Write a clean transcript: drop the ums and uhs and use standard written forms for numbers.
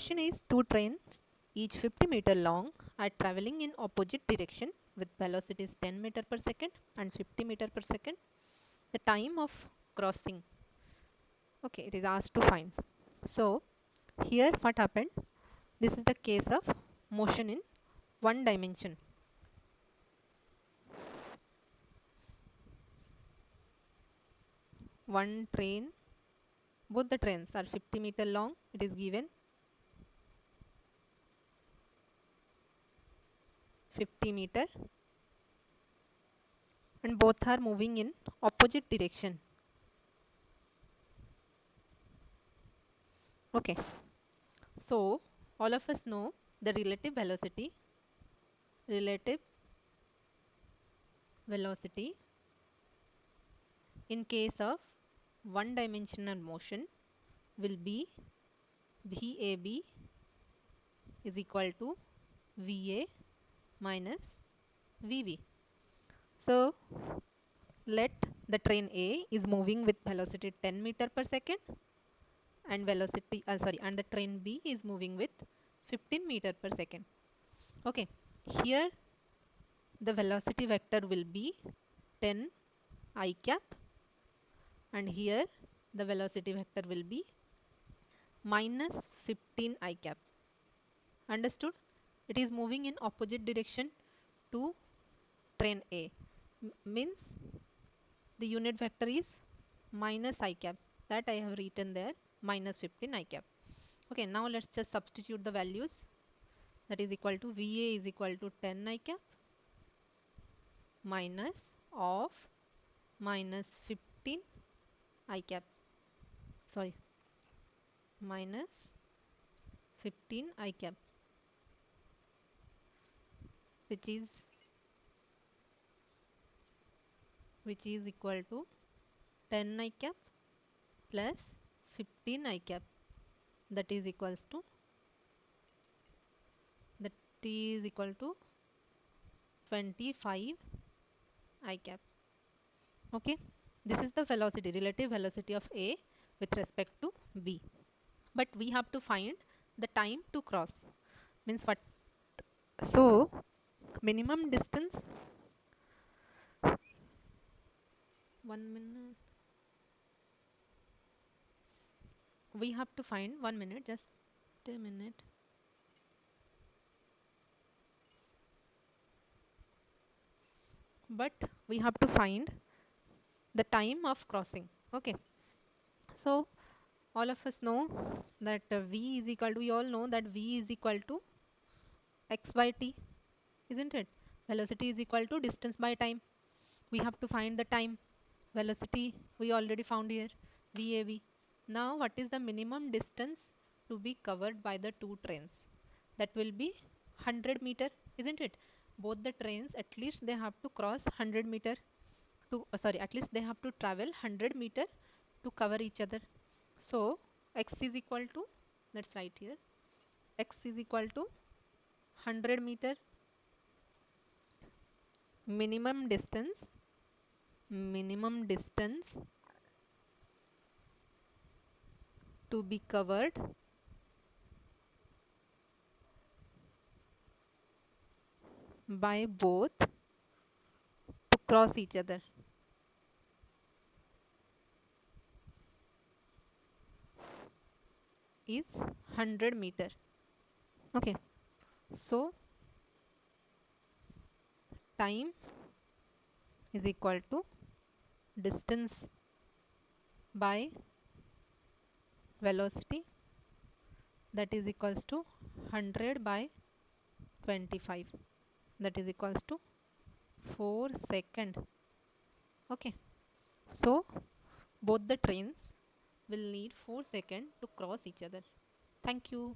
question is two trains each 50 meter long are traveling in opposite direction with velocities 10 meter per second and 50 meter per second. The time of crossing. Okay, it is asked to find. So here what happened? This is the case of motion in one dimension. One train, both the trains are 50 meter long. It is given 50 meter and both are moving in opposite direction. Okay, so all of us know the relative velocity in case of one dimensional motion will be VAB is equal to VA minus VB. So let the train A is moving with velocity 10 meter per second and and the train B is moving with 15 meter per second. Okay, here the velocity vector will be 10 I cap and here the velocity vector will be minus 15 I cap. Understood? It is moving in opposite direction to train A. Means the unit vector is minus I cap. That I have written there, minus 15 I cap. Okay, now let's just substitute the values. That is equal to VA is equal to 10 I cap minus of minus 15 I cap. Sorry, minus 15 I cap, which is equal to 10 I cap plus 15 I cap, that is equal to 25 I cap. Okay, this is the velocity, relative velocity of A with respect to B. But we have to find the time to cross. Means what? So minimum distance, 1 minute. We have to find 1 minute, just a minute. But we have to find the time of crossing. Okay, so all of us know that V is equal to, we all know that V is equal to x by t, isn't it? Velocity is equal to distance by time. We have to find the time. Velocity we already found here, VAB. Now what is the minimum distance to be covered by the two trains? That will be 100 meter, isn't it? Both the trains, at least they have to cross 100 meter to at least they have to travel 100 meter to cover each other. So x is equal to, let's write here, x is equal to 100 meter minimum distance to be covered by both to cross each other. Is 100 meter. Okay, so time is equal to distance by velocity, that is equals to 100 by 25, that is equals to 4 seconds. Okay, so both the trains will need 4 seconds to cross each other. Thank you.